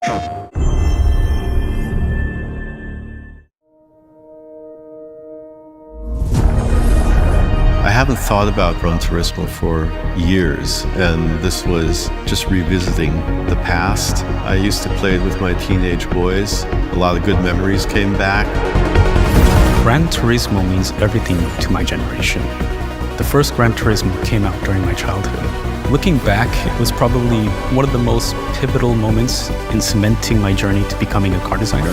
I haven't thought about Gran Turismo for years, and this was just revisiting the past. I used to play it with my teenage boys. A lot of good memories came back. Gran Turismo means everything to my generation. The first Gran Turismo came out during my childhood. Looking back, it was probably one of the most pivotal moments in cementing my journey to becoming a car designer.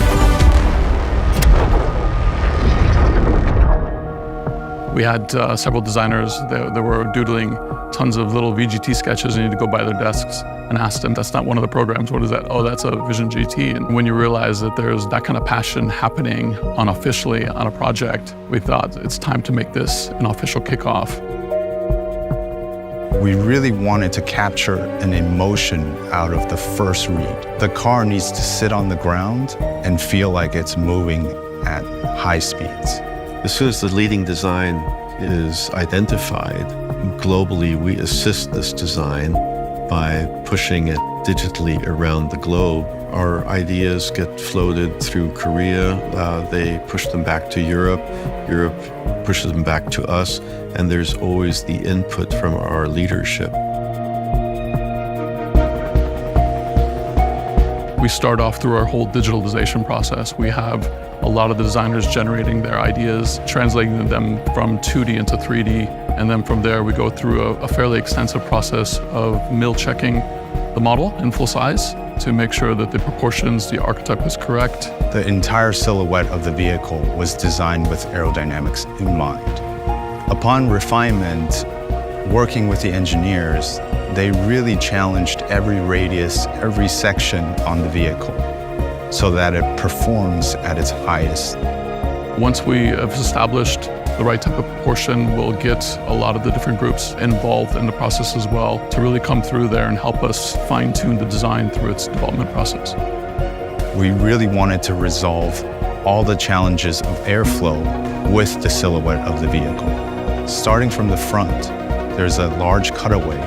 We had several designers that were doodling tons of little VGT sketches, and you had to go by their desks and ask them, that's not one of the programs, what is that? Oh, that's a Vision GT. And when you realize that there's that kind of passion happening unofficially on a project, we thought it's time to make this an official kickoff. We really wanted to capture an emotion out of the first read. The car needs to sit on the ground and feel like it's moving at high speeds. As soon as the leading design is identified, globally we assist this design by pushing it digitally around the globe. Our ideas get floated through Korea, they push them back to Europe, Europe pushes them back to us, and there's always the input from our leadership. We start off through our whole digitalization process. We have a lot of the designers generating their ideas, translating them from 2D into 3D, and then from there we go through a fairly extensive process of mill checking the model in full size to make sure that the proportions, the archetype is correct. The entire silhouette of the vehicle was designed with aerodynamics in mind. Upon refinement, working with the engineers, they really challenged every radius, every section on the vehicle so that it performs at its highest. Once we have established the right type of proportion, we'll get a lot of the different groups involved in the process as well to really come through there and help us fine-tune the design through its development process. We really wanted to resolve all the challenges of airflow with the silhouette of the vehicle. Starting from the front, there's a large cutaway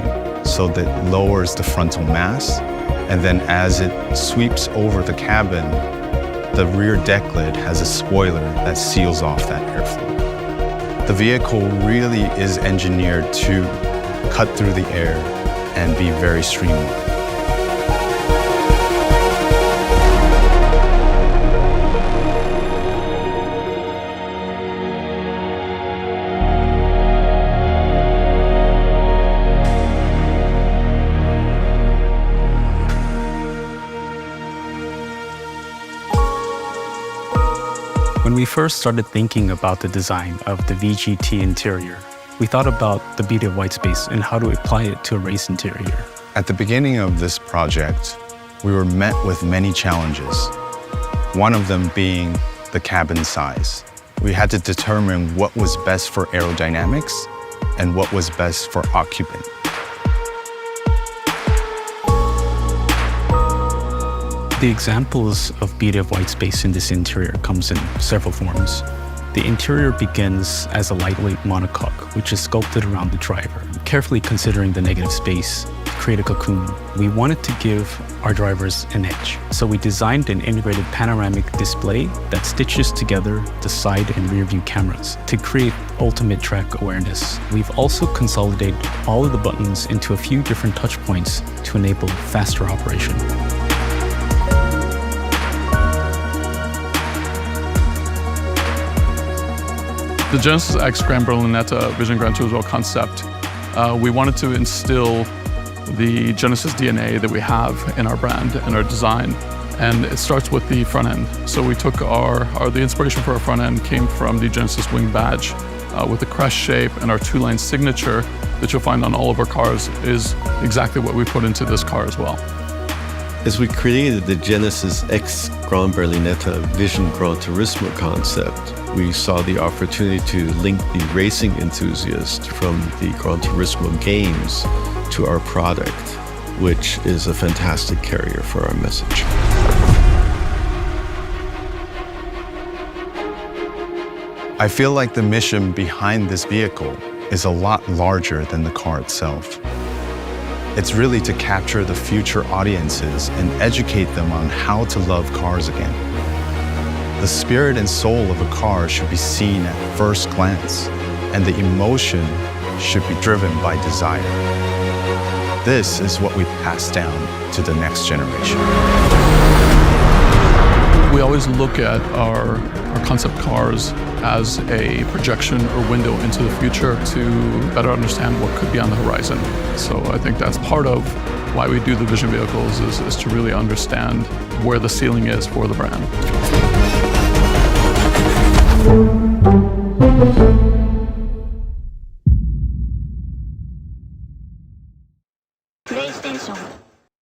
so that lowers the frontal mass, and then as it sweeps over the cabin, the rear deck lid has a spoiler that seals off that airflow. The vehicle really is engineered to cut through the air and be very streamlined. When we first started thinking about the design of the VGT interior, we thought about the beauty of white space and how to apply it to a race interior. At the beginning of this project, we were met with many challenges, one of them being the cabin size. We had to determine what was best for aerodynamics and what was best for occupant. The examples of beauty of white space in this interior comes in several forms. The interior begins as a lightweight monocoque, which is sculpted around the driver, carefully considering the negative space to create a cocoon. We wanted to give our drivers an edge, so we designed an integrated panoramic display that stitches together the side and rear view cameras to create ultimate track awareness. We've also consolidated all of the buttons into a few different touch points to enable faster operation. The Genesis X Grand Berlinetta Vision Gran Turismo concept, we wanted to instill the Genesis DNA that we have in our brand and our design, and it starts with the front end. So we took the inspiration for our front end came from the Genesis wing badge with the crest shape, and our two-line signature that you'll find on all of our cars is exactly what we put into this car as well. As we created the Genesis X Gran Berlinetta Vision Gran Turismo concept, we saw the opportunity to link the racing enthusiast from the Gran Turismo games to our product, which is a fantastic carrier for our message. I feel like the mission behind this vehicle is a lot larger than the car itself. It's really to capture the future audiences and educate them on how to love cars again. The spirit and soul of a car should be seen at first glance, and the emotion should be driven by desire. This is what we pass down to the next generation. We always look at our concept cars as a projection or window into the future to better understand what could be on the horizon. So I think that's part of why we do the vision vehicles is to really understand where the ceiling is for the brand.